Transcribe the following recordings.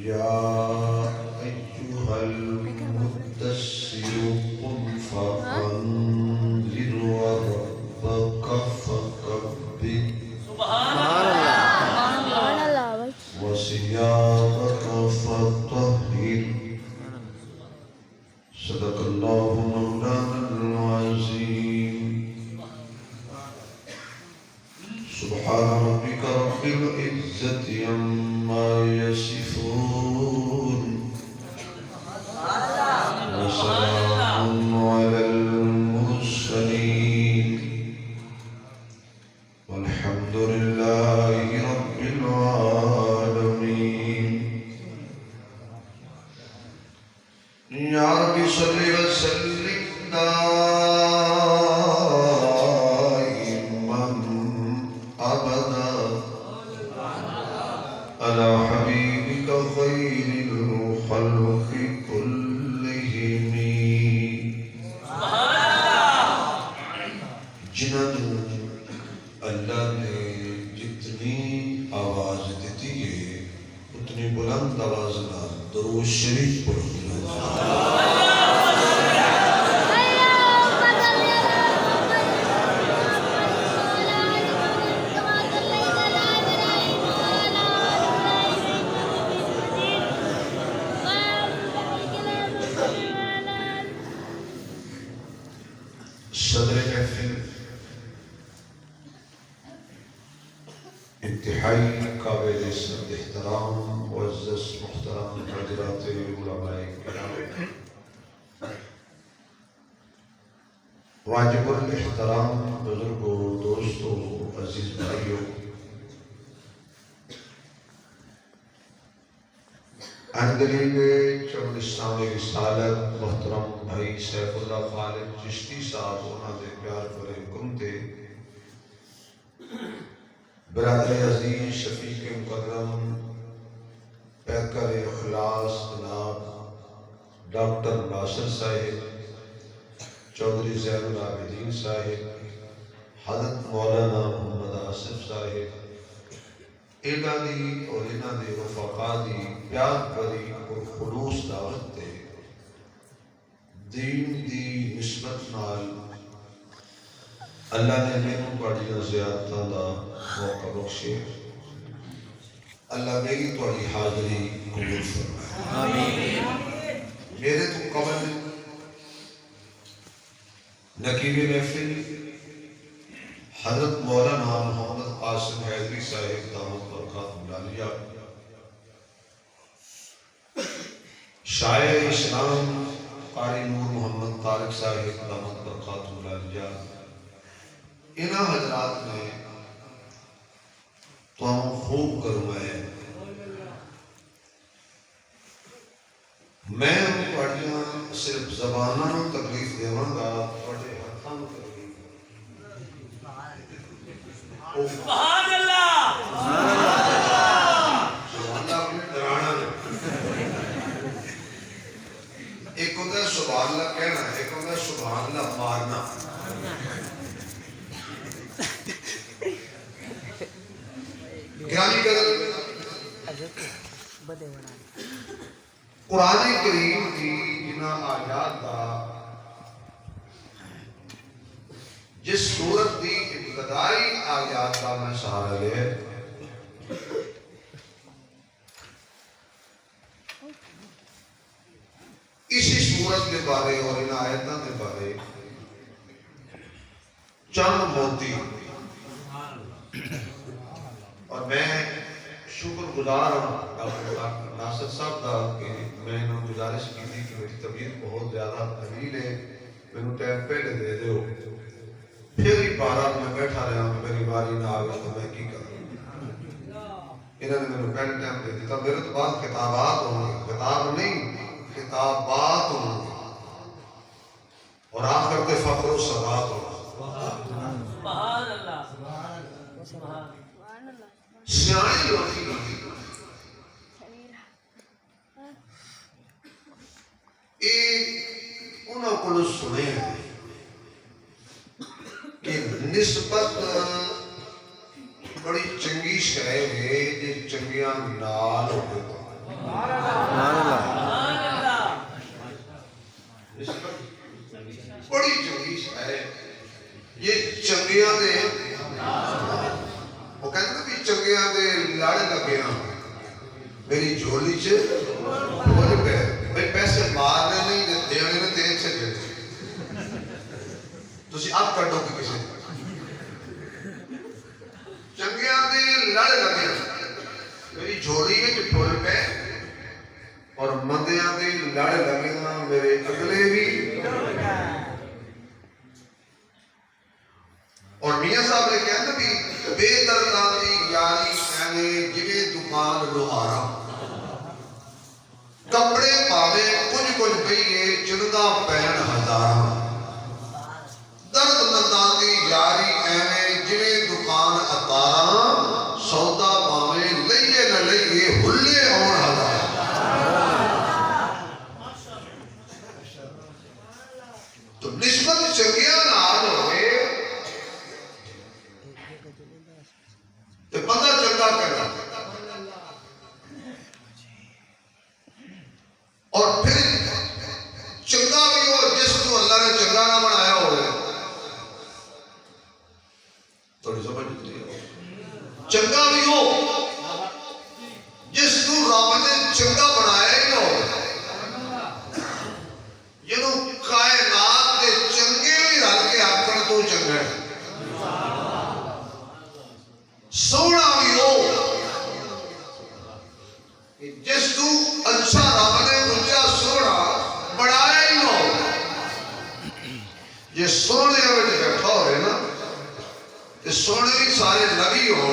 يا أيها المدثر قم فأنذر وربك فكبر وثيابك فطهر صدق الله مولانا العظيم سبحان ربك رب العزة عما يصفون وسلام على المرسلين والحمد لله رب العالمين يا رب صل وسلم دائما أبدا على حبيبك خير الخلق كلهم جنہوں اللہ نے جتنی آواز دیتی ہے اتنی بلند آواز نہ درود شریف پڑھو صدر محفل انتہائی قابل احترام معزز محترم حضرات علماء کرام واجب الاحترام بزرگوں دوستوں عزیز بھائیوں اندلیب چمنستان رسالت محترم بھائی سیف اللہ خالد چشتی صاحب انہاں دے پیار پر حکم دے برادر عزیز شفیق مقدم پیکر اخلاص جناب ڈاکٹر ناصر صاحب چودھری زین العابدین صاحب حضرت مولانا محمد آصف صاحب اینا دی اور اینا دی رفقا دی پیار بری اور خلوص دعوت دے دین دی نسبت نال اللہ نے میرے بڑیاں زیادتاں دا موقع بخشے اللہ میری توڑی حاضری قبول فرمائے میرے تو قبل نقیب محفل حضرت مولانا محمد قاسم حیدری صاحب دامت برکات ملالیہ شاعر اسلام قاری نور محمد طارق صاحب دامت برکات ملالیہ انہاں حضرات نے تو ہم خوب کرمائے میں پڑھیاں صرف زبانوں تکلیف دیواں گا پڑھے ہاتھاں تکلیف سبحان اللہ سبحان اللہ اپنے درانا ہے ایک ہوتا ہے سبحان اللہ کہنا ایک ہوتا ہے سبحان اللہ مارنا گرامی قدر قرآن کریم کی جنہ آیات دا جس صورت دی ابتدائی آیات کا میں سہارا لے اسی صورت کے بارے اور ان آیتوں کے بارے چند موتی اور میں شکر گزار ہوں ڈاکٹر ناصر صاحب کا کہ میں انہوں گزارش کی تھی کہ میری طبیعت بہت زیادہ طویل ہے میں نے ٹائم پہلے دے دے ہو پھر ہی بارہ میں بیٹھا رہا ہوں میری باری نہ آگا تو میں کی کروں انہوں نے میں نے پہلے ٹائم دے دیتا میرے تو بعد کتابات ہوں گے کتاب نہیں کتابات ہوں گے اور آخر کے فخر و صدات ہوں گے سبحان اللہ سبحان اللہ سیائی لوگی انہوں کو سنے ہیں کہ نسبت بڑی چنگی شے ہے جی چنگیاں نال ہوئے بڑی چنگی ہے یہ چنگیاں دے وہ کہتے ہیں بھی چنگیاں دے لاڑے لگے نا میری جھولی چ بھول گئے بھئی پیسے مارنے نہیں دینے نے تیرے سے دے تسی اب کٹو کی کسی چنگیاں دے لاڑے لگے میری جھولی میں بھول گئے اور مندیاں دے لاڑے لگے نا میرے اگلے بھی اور میاں صاحب نے کہنا بھی بے درداں دی یاری ایویں جویں دکان لوہارا کپڑے پاوے کچھ کہیے چنگا پہن ہزاراں درد منداں دی یاری ایویں جویں دکان اتاراں سودا پاوے لئیے نہ لئیے ہلے ہون ہزاراں تو نسبت چنگیاں نال ہوئے تو بندہ چنگا کرنا اور پھر چنگا بھی ہو جس کو اللہ نے چنگا نہ بنایا ہوئے تھوڑی سمجھ نہیں ہو چنگا بھی ہو جس کو رب نے چنگا بنایا ہی نہ ہو جنہوں کائنات کے چنگے بھی رل کے آکھن تو چنگا ہے سونا بھی ہو جس تو اچھا رب نے اچھا سونا بڑھایا ہی نہ ہو یہ سونے میں بیٹھا ہوئے نا یہ سونے بھی سارے نبی ہو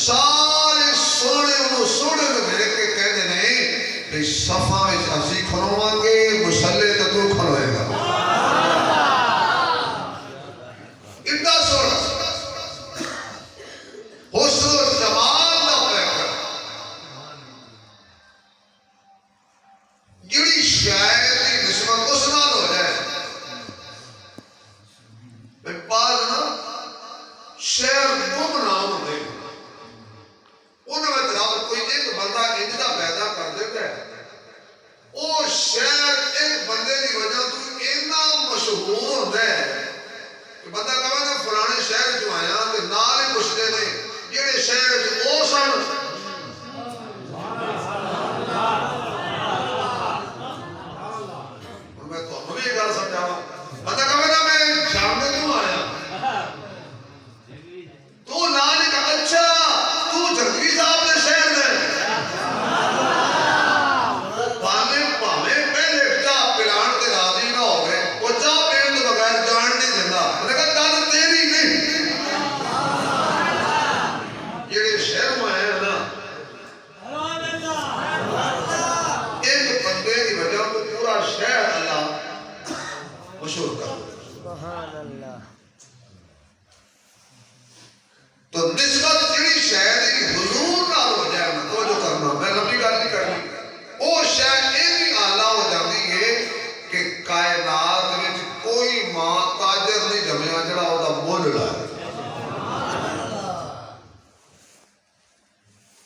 سارے سونے انہوں سونے میں دیکھ کے کہتے نہیں کہ صفحہ میں اسی کھنوان گے مسلح تو تو کھنوئے گا اتنا سونا حسن و جمال نہ پیکر جڑی شاید کی نسبت اس نال ہو جائے میں بعض نا شہر گم نام دے انہوں میں رب کوئی ایک بندہ انجدہ پیدا کر دیتا ہے او شہر ایک بندے کی وجہ تو اتنا مشہور ہوتا ہے کہ بندہ کہا نا فلانے شہر جو آیا کہ نال ہی پوچھتے نے جڑے شہر او سن میں تو ہمیں یہ گل سمجھاوا بندہ کہا نا میں شام میں کیوں آیا تو نال ہی کہا اچھا تو جنگی صاحب نے شہر دے پاویں پہلے چاہ پلان تے راضی نہ ہو گئے وہ چاہ پین تو بغیر جان نہیں دیتا میں نے کہا گل تیری نہیں جڑے شہر میں آئے نا ایک بندے کی وجہ تو پورا شہر اللہ مشہور کر تو نسبت جڑی شہر کی حضور نال ہو جائے نا تو جو کرنا میں لمبی گل نہیں کرنی وہ شہر ایک آلہ ہو جاتی ہے کہ کائنات میں کوئی ماں تاجر نہیں جمعہ جڑا ہوتا مول لائے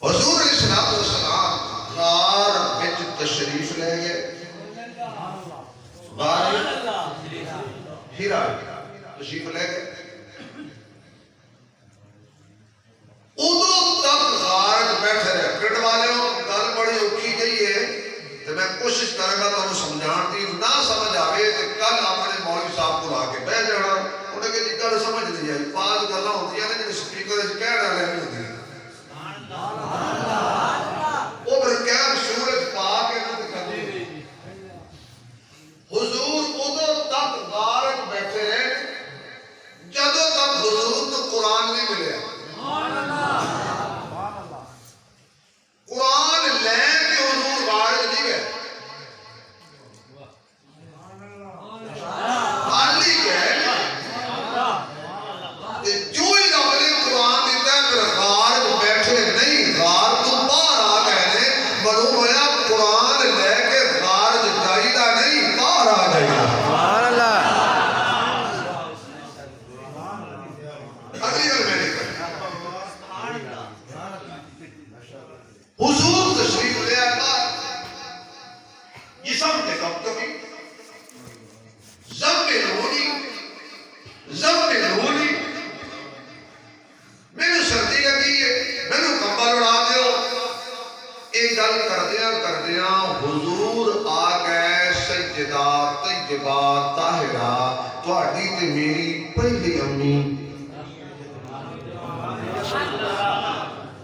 حضور علیہ السلام غار بچ تشریف لے گئے غار ہیرا تشریف لے گئے ادو تک غار بیٹھے رہے پرنٹ والے ہو گل بڑی اوکھی گئی ہے تو میں کوشش کروں گا تو سمجھان دی نہ سمجھ آئے تو کل اپنے مولوی صاحب کو لا کے بہ جانا انہیں کہ جی گل سمجھ نہیں آئی بعض گلاں ہوتی ہیں نا جی سپیکر کہہ رہا ہے نہیں ہوتی وہ پھر کہہ سورج پا کے نہ کرنی حضور ادو تک غار بیٹھے رہے جدوں تک حضور تو قرآن نہیں ملے قرآن لے کے حضور غار نہیں گئے گل کردیاں حضور آ گئے سیدہ طیبہ طاہرہ تہاڈی تے میری پہلی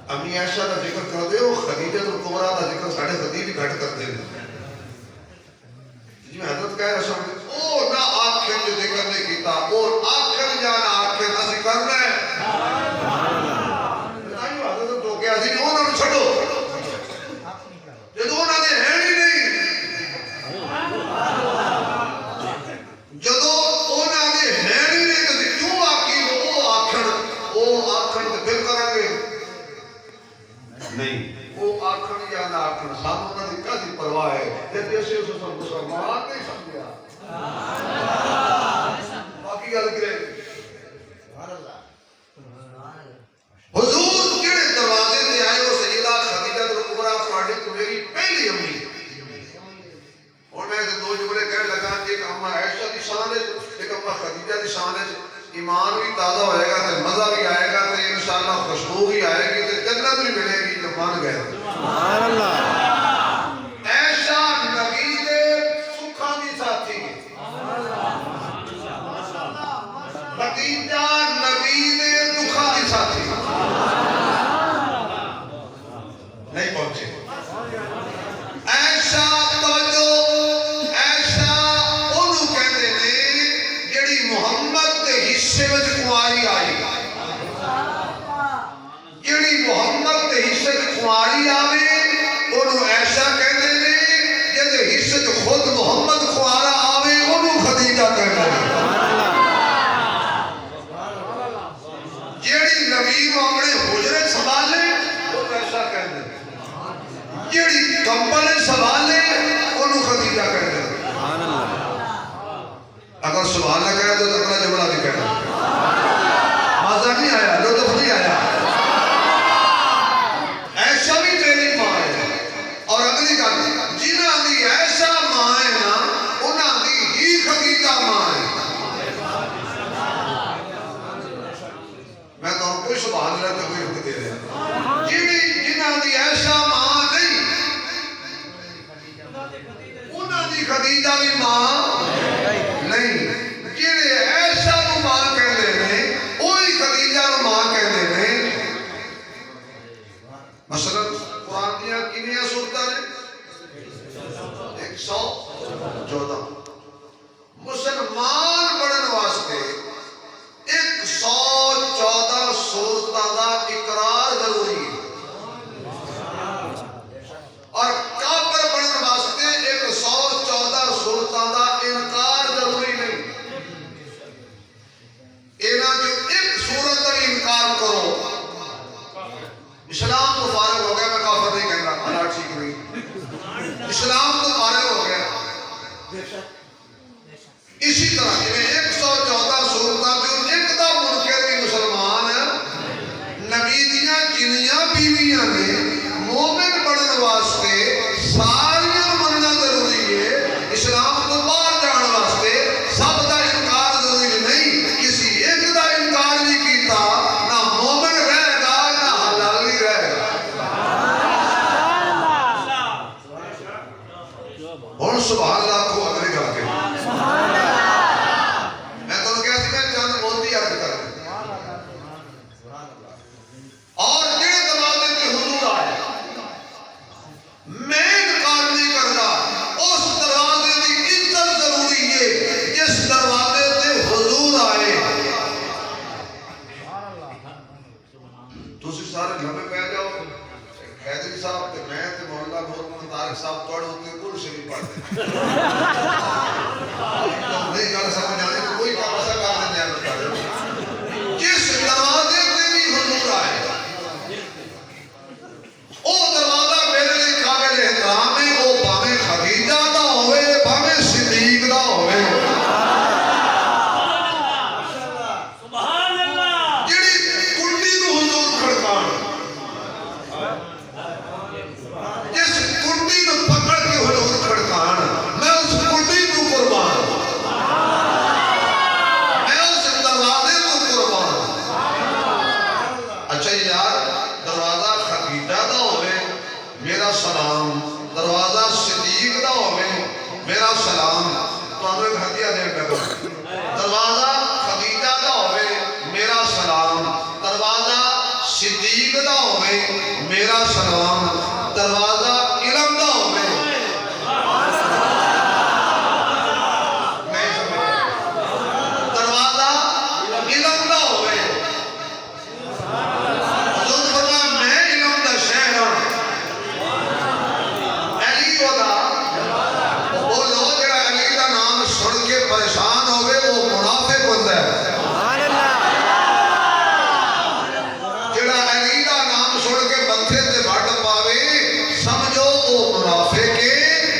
امی عائشہ کا ذکر کر دے ہو خدیجہ الکبریٰ کا ذکر ساڑھے خدیج بھی گھٹ کرتے ہیں جی میں حضرت کہہ رہا ہوں او نہ آنکھیں جو ذکر نہیں کیتا اور آنکھیں یا نہ آنکھیں نہ کر رہے بتائیو حضرت تو کیا سی انہوں نے چھڑو جدو انہوں نے ہے ہی نہیں جدو انہوں نے ہے ہی نہیں تو کیوں آکی وہ آکھن تو پھر کریں گے نہیں وہ آکھن یا نہ آکھن سانو انہوں نے کسی پرواہ ہے جب جیسے اسے سب مسلمان نہیں سمجھا باقی گل کرے حضور کیڑے دروازے تے آئے وہ سیدہ خدیجہ الکبریٰ تہاڈی تے میری پہلی امی اور میں دو جملے کہنے لگا ایک اما عائشہ دی شان ہے ایک اما خدیجہ دی شان ہے ایمان بھی تازہ ہوئے گا تے مزہ بھی آئے گا تے انشاءاللہ خوشبو بھی آئے گی تے جنت بھی ملے گی جو مان گئے سبحان اللہ عائشہ نبی دے سکھاں دی ساتھی خدیجہ نبی دے دکھاں دی ساتھی نہیں پہنچے عائشہ توجہ عائشہ انہوں کہتے نے جڑی محمد دے حصے وچ کنواری آئی جڑی محمد دے حصے وچ کنواری آوے انہوں عائشہ کہتے نے جدے حصے وچ خود محمد کنوارا آوے انہوں خدیجہ کہتے نے جڑی نبی کو اپنے حجرے سنبھالے وہ عائشہ کہتے ہیں جڑی کمبل سنبھالے انہوں خدیجہ کہتے ہیں اگر سبحان اللہ کہہ تو اپنا جملہ بھی کہنا مزہ نہیں آیا لطف نہیں آیا ایسا بھی تیری ماں ہے اور اگلی گل جنہاں دی ایسا ماں ہے نا انہاں دی ہی خدیجہ ماں ہے میں تو کوئی سبحان اللہ کا کوئی حکم دے رہا جنہاں دی ایسا ماں نہیں انہاں دی خدیجہ بھی ماں نہیں جنہیں ایسا نو ماں کہتے ہیں وہی خدیجہ نو ماں کہتے ہیں مثلا قرآن دیا کنیاں سورتاں نے 114 مسلمان بڑھن واسطے 114 سورتاں دا اقرار ضروری ہے اور کافر بڑھن واسطے 114 سورتاں دا انکار ضروری نہیں اینا جو ایک سورت کا انکار کرو اسلام تو فارغ ہو گیا میں کافر نہیں کہنا اللہ ٹھیک نہیں اسلام تو فارغ ہو گیا اسی طرح جنہیں 114 سورتاں جو ایک دا منکر بھی مسلمان نبی دیاں جنیاں بیویاں نے مومن بڑھن واسطے ساریاں مننا ضروری ہے اسلام تو باہر جان واسطے سب دا انکار ضروری نہیں کسی ایک دا انکار نہیں کیتا نہ مومن رہے گا نہ حلالی رہے گا اور سبحان اللہ کو اگلے گا کے میں تو کہا سی میں چند موتی عرض کر اور جڑے دروازے تے حضور آئے میں انکار نہیں کرتا اس دروازے کی عزت ضروری ہے جس دروازے تے حضور آئے تسی سارے لمبے پہ جاؤ حیدری صاحب تے میں تے مولانا محمد طارق صاحب توڑ ہوتے کل سے بھی پڑھتے نہیں کر سکتے جانے تو کوئی کام ایسا کر دیں جانے بتا رہے جس دروازے تے بھی حضور آئے او دروازہ میرے لیے قابل احترام ہے او بھاویں خدیجہ دا ہوئے بھاویں صدیق دا ہوئے سبحان اللہ جڑی کنڈی نو حضور کھڑکان جس کنڈی نو پکڑ کے حضور کھڑکان میں اس کنڈی نو قربان میں اس دروازے نو قربان اچھا یار دروازہ خدیجہ دا ہوئے میرا میرا سلام دروازہ صدیق دا ہوئے میرا سلام تو ہمیں ایک ہدیہ دے گا دروازہ خدیجہ دا ہوئے میرا سلام دروازہ صدیق دا ہوئے میرا سلام دروازہ علم دا ہوئے دروازہ علم دا ہوئے حضور فرمایا میں علم دا شہر ہوں علی ودا وہ لوگ جڑا علی دا نام سن کے پریشان ہوئے وہ منافق ہوتا ہے جڑا علی دا نام سن کے متھے تے وٹ پاوے سمجھو وہ منافق ہے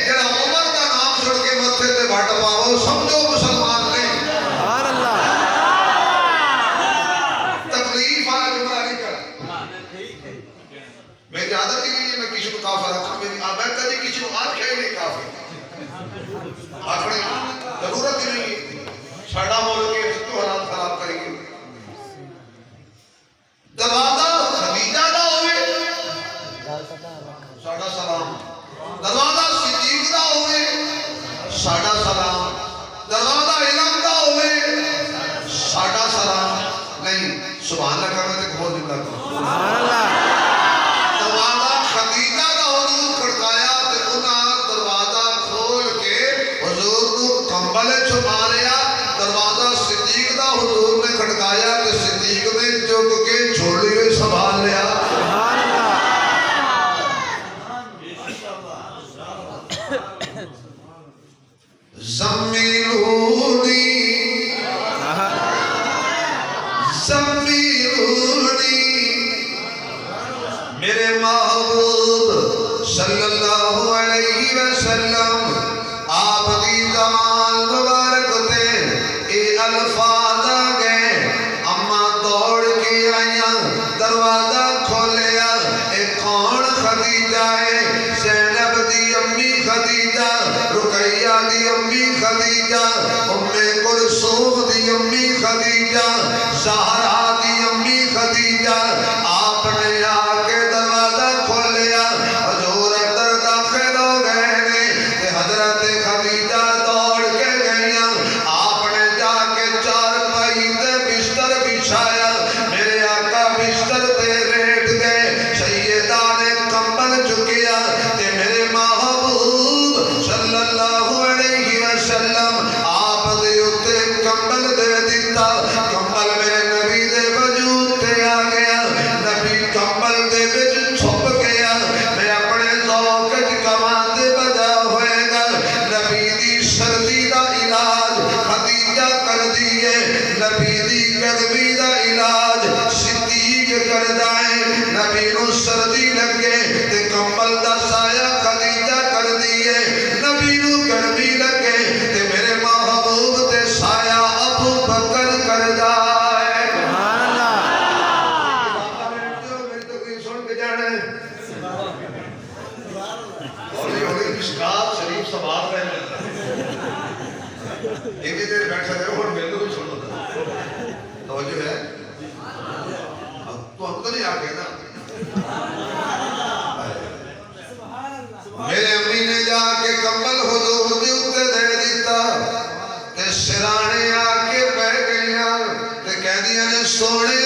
جڑا عمر دا نام سن کے متھے تے وٹ پاوے سمجھو مسلمان نہیں تکلیف والا جملہ نہیں کر میری عادت ہی نہیں ہے میں کسی کو کافر رکھا میری میں کبھی کسی کو آنکھیں نہیں کافر آخری ضرورت ہی نہیں ہے ساڑا مول کے تو حالات خراب کریں گے دروازہ خدیجہ دا ہوئے ساڑا سلام دروازہ صدیق دا ہوئے ساڑا سلام دروازہ علم دا ہوئے ساڑا سلام نہیں سبحان اللہ کرنے تک بہت جملہ کرو دروازہ خدیجہ دا حضور کھڑکایا تے انہاں دروازہ کھول کے حضور کو کمبل چھپا لیا دروازہ صدیق دا حضور نے کھڑکایا تے صدیق نے چک کے چھوڑی ہوئی سنبھال لیا زمینونی زمینونی میرے محبوب صلی اللہ علیہ وسلم آپ دی زمان مبارک تے اے الفاظ آگئے اما دوڑ کے آئیاں دروازہ کھولیا اے کون خدیجہ ہے زینب دی امی خدیجہ رقیہ دی امی خدیجہ ام کلثوم دی امی خدیجہ زہرا دی امی خدیجہ آپ نے آ کے دروازہ کھولیا حضور اندر داخل ہو گئے نے کہ حضرت خدیجہ دوڑ کے گئیاں آپ نے جا کے چار پائی تے بستر بچھایا میرے آقا بستر تے لیٹ گئے سیدہ نے کمبل چکیا تے میرے محبوب صلی اللہ علیہ وسلم آپ دے اتے کمبل دے دیتا کمبل میرے نبی دے وجود تے آ گیا نبی کمبل دے وچ چھپ گیا میں اپنے ذوق وچ کماندے بجا ہوئے گا نبی دی سردی دا علاج خدیجہ کر دیئے نبی دی گرمی دا علاج صدیق کر جائے نبی نو سردی لگے تے کمبل دا سایہ خدیجہ کر دیئے نبی نو گرمی لگے تے میرے محبوب تے سایہ ابو بکر کر جائے میری تقریر سن کے جانے ہولی ہولی مشکات شریف سوال رہے ایک دیر بیٹھا رہے اور میرے کو چھوڑ دو توجہ ہے تو ہم تو نہیں آگے نا میرے امی نے جا کے کمبل حضور دی اتے دے دیتا تے سرانے آ کے بہ گئیاں تے کہہ دیا نے سونے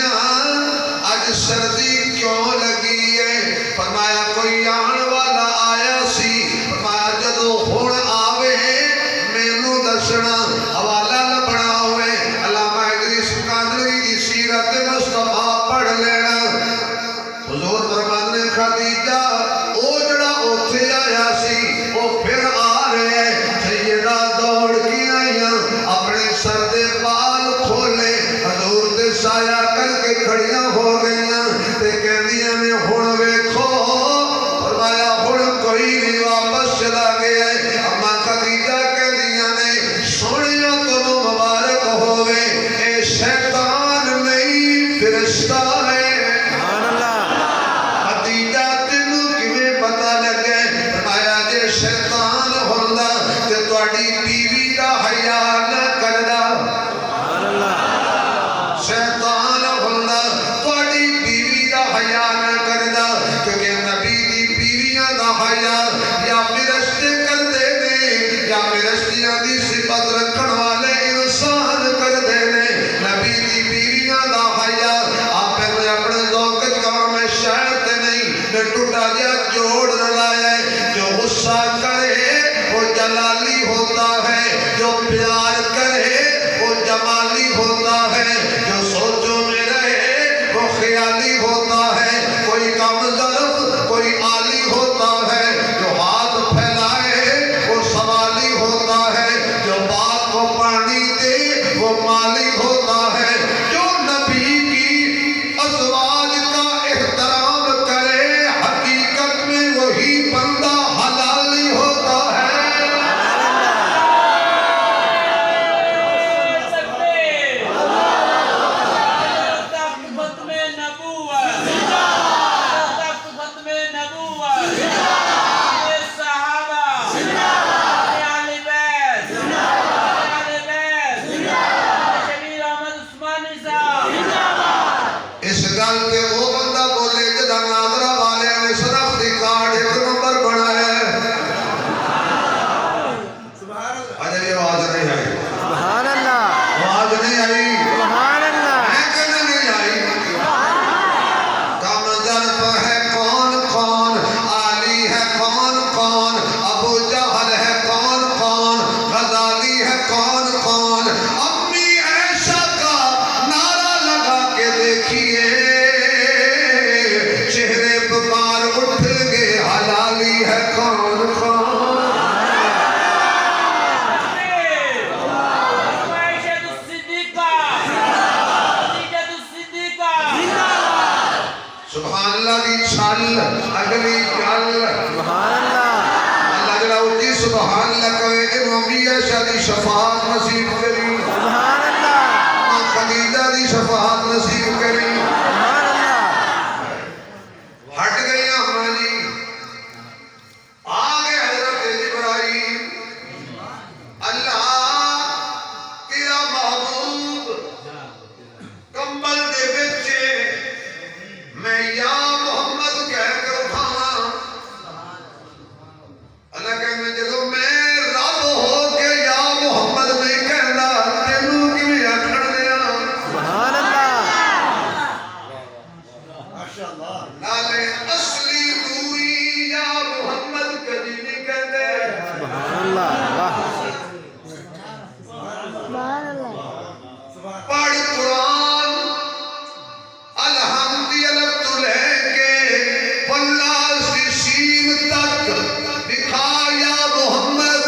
آج سردی کیوں لگی ہے فرمایا کوئی آن والا آیا سی فرمایا جدو ہون آوے مینوں دسنا حوالہ لبنا ہوئے علامہ ادریس کاندری دی سیرت مصطفیٰ پڑھ لینا حضور فرمانے نے خدیجہ او جڑا اوتھے آیا سی او پھر آ رہے ہیں سیدہ دوڑ کی آئیاں اپنے سر دے بال کھولے حضور دے سایہ کر کے کھڑیاں ہو گئیاں تے کہندیاں نے ہن ویکھو فرمایا ہن کوئی نہیں واپس چلا گیا ہے اما خدیجہ کہندیاں نے سونیا تمہیں مبارک ہوئے اے شیطان نہیں فرشتہ ہے خدیجہ تینوں کیویں پتہ لگے فرمایا جے شیطان ہوندا تے تہاڈی بیوی دا حیا نہ کردا شیطان ہوندا تہاڈی بیوی دا حیا نہ کردا کیونکہ نبی دی بیویاں دا والی ہوتا ہے، کوئی کم ظرف کوئی عالی ہوتا ہے، جو ہاتھ پھیلائے وہ سوالی ہوتا ہے، جو بات کو پانی دے وہ مالی ہوتا ہے، جو نبی کی ازواج کا احترام کرے حقیقت میں وہی بندہ حلالی ہوتا ہے۔ اس گل کے وہ بندہ بولے جدا ناظرہ والے نے شناختی کارڈ ایک نمبر بنایا ہے۔ آج یہ آواز نہیں آئی، سبحان اللہ، آواز نہیں آئی، سبحان اللہ، میں کہنے نہیں آئی۔ کم ظرف ہے کون کون، عالی ہے کون کون، ابو جہل ہے کون کون، غزالی ہے کون کون، امی عائشہ کا نعرہ لگا کے دیکھیے، چہرے پکار اٹھ گئے، حلالی ہے کون کون۔ سبحان اللہ دی چھل اگلی گل، سبحان اللہ، اللہ جڑا اٹھی سبحان اللہ کہے کہ امی عائشہ دی شفاعت نصیب کری، سبحان اللہ، خدیجہ دی شفاعت نصیب کری۔ سبحان اللہ، ہٹ گئی اماں جی، آگے حضرت ابراہیم، اللہ تیرا محبوب کمبل دے وچ میں یا محمد کہہ کر اٹھاواں، اللہ کہنے جدو میں رب ہو کے یا محمد نہیں کہندا تینوں کیویں آکھن دیاں۔ سبحان اللہ، نالے اصلی دوئی یا محمد کدی نہیں کہندے۔ سبحان اللہ، واہ، پڑھ قرآن الحمد الف تو لے کے واللہ سے سین تک دکھا یا محمد،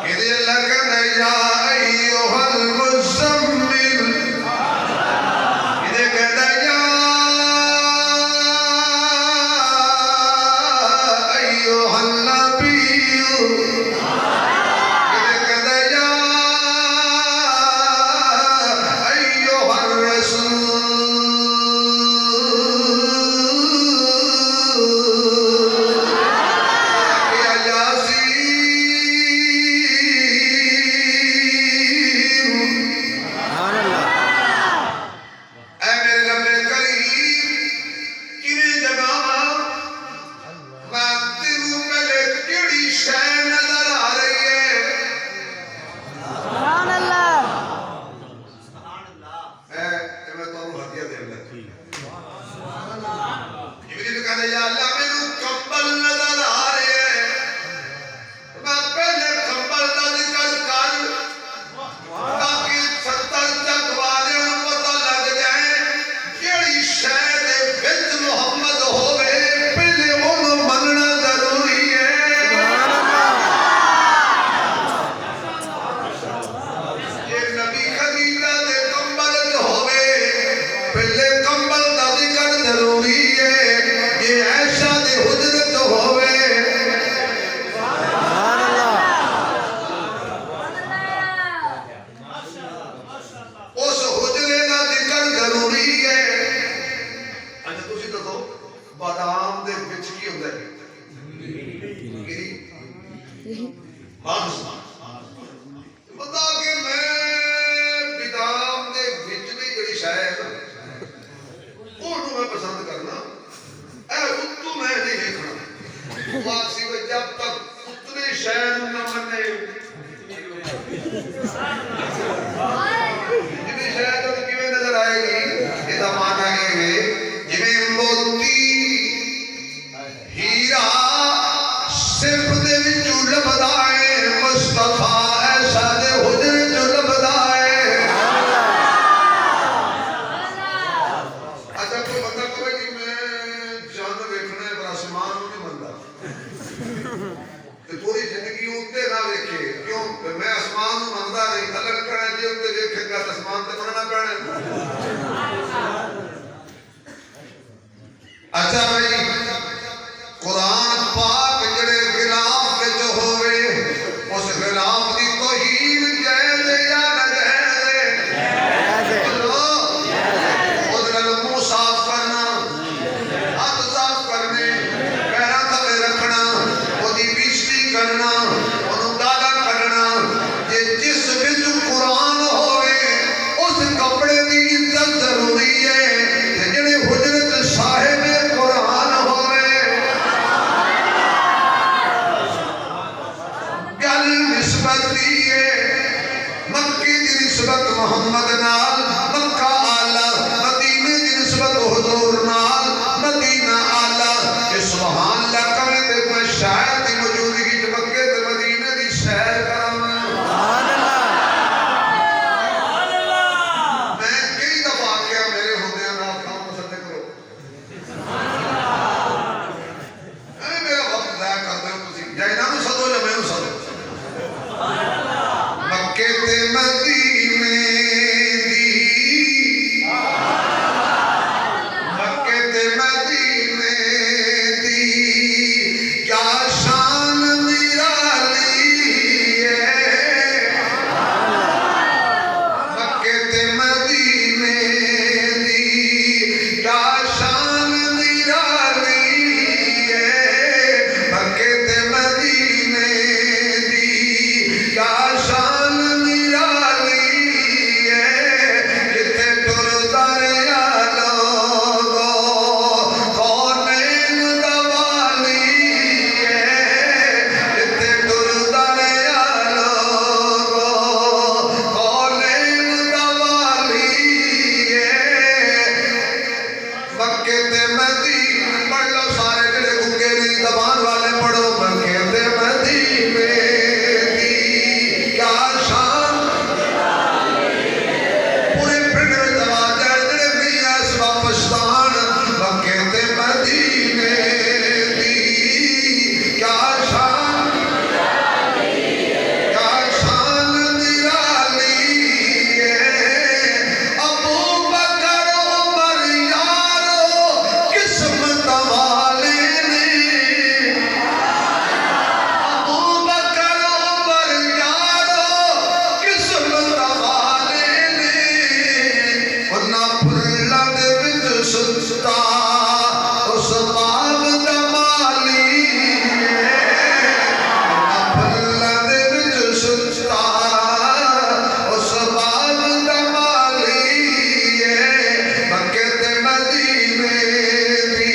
کہ اللہ کہنا یا ایوہ المزمل، کہ کہنا یا ایوہ النبی، سبحان اللہ، اے میرے رب کریم کیویں جگاواں، میں تینوں پہلے کیڑی شے نظر آ رہی ہے؟ سبحان اللہ، میں تمہیں ہدیہ دے لگی، جبریل کہنے یا اللہ مینوں کمبل نظر آ رہے ہیں، میں پہلے کمبل دا ذکر کر تاکہ 70 تک والے نوں پتہ لگ جائے کیڑی شے دے وچ محمد ہوے، پہلے اونوں مننا ضروری ہے۔ سبحان اللہ، یہ نبی خدیجہ دے کمبل وچ ہوے، پہلے کمبل دا ذکر ضروری ہے، یہ عائشہ دے حجرت ہوے۔ سبحان اللہ، اس حجرے کا ذکر ضروری ہے۔ اچھا تسی دسو بادام دے وچ کی ہوندا ہے؟ ماغز، بتا کہ میں بادام دے وچ بھی جڑی شے ہے نا اونوں میں پسند کرنا، اے اتو میں نہیں دیکھنا، واسی میں جب تک اتنی شے نہ منے جنہیں شاید تو کیویں نظر آئے گی، یہ معنی ہے جویں موتی ہیرا صرف دے وچوں لبدا ہے، مصطفیٰ ایسا دے حجرے چوں لبدا ہے۔ حضور نال مدینہ آلہ کہ سبحان اللہ کمیں تے میں شاعر دی موجودگی چ مکے تے مدینے دی سیر کراواں سبحان اللہ میں کئی دفعہ کیا میرے ہوندیاں نال کام مسدے کرو میرا وقت ضائع کر دے تسی یا انہاں نوں سدو یا میں نوں سدو مکے تے مدینے دی مکے تے مدینے دی کیا شان نرالی ہے مکے تے مدینے دی کیا شان نرالی ہے مکے تے مدینے دی کیا شان نرالی ہے جتھے ٹردا رہیا لوگو کونین دا والی ہے جتھے ٹردا رہیا لوگو کونین دا والی ہے مکے تے مدینے پڑھ لو سارے جڑے گنگے نہیں زبان والے پڑھو مکے تے مدینے دی کیا شان پورے پنڈ میں آواز ہے جڑے میاں اس واپستان مکے تے مدینے دی کیا شان نرالی ہے ابو بکر عمر یارو قسمت والے نے ابو بکر عمر یارو قسمت والے نے ورنہ پھلاں دے وچ ستا اس باغ دا مالی پھلاں دے وچ ستا اس باغ دا مالی ہے مکے تے مدینے دی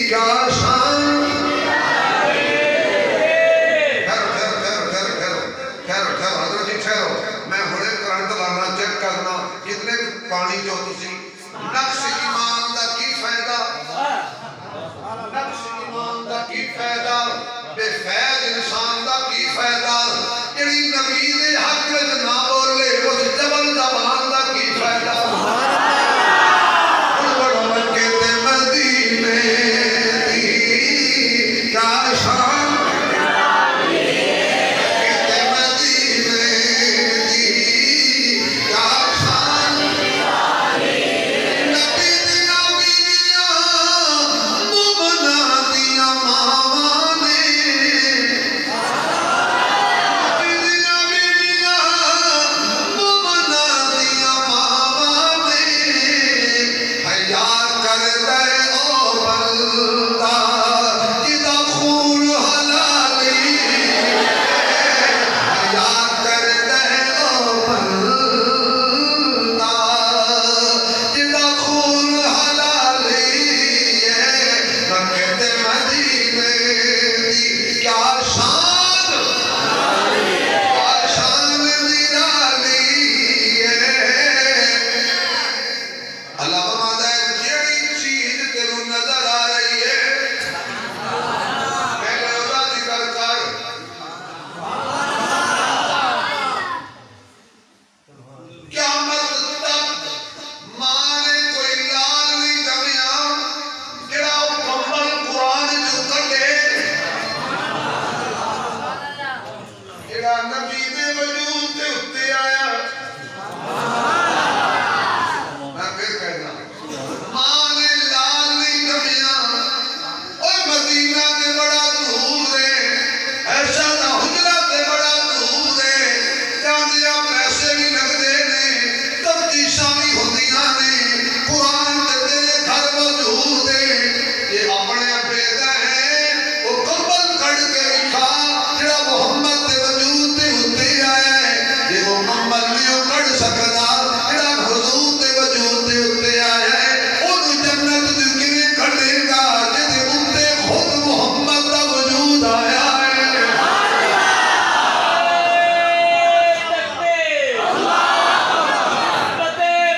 کیا شان ٹھہرو حضرت جی ٹھہرو میں ہونے کرنٹ لانا چیک کرنا کتنے پانی جو تسی نقش ایمان دا کی فائدہ نقش ایمان دا کی فائدہ بے فیض انسان دا کی فائدہ جڑی نبی دے حق وچ نہ بولے اس جبل زبان دا کی فائدہ مکے تے مدینے دی کیا شان مکے تے مدینے دی کیا شان نبی دیاں بیویاں مومناں دیاں ماواں نے نبی دیاں بیویاں مومناں دیاں ماواں نے حیا کردے او بندہ جدا خون حلالی حیا کردے او بندہ جدا خون حلالی ہے مکے تے مدینے دی کیا شان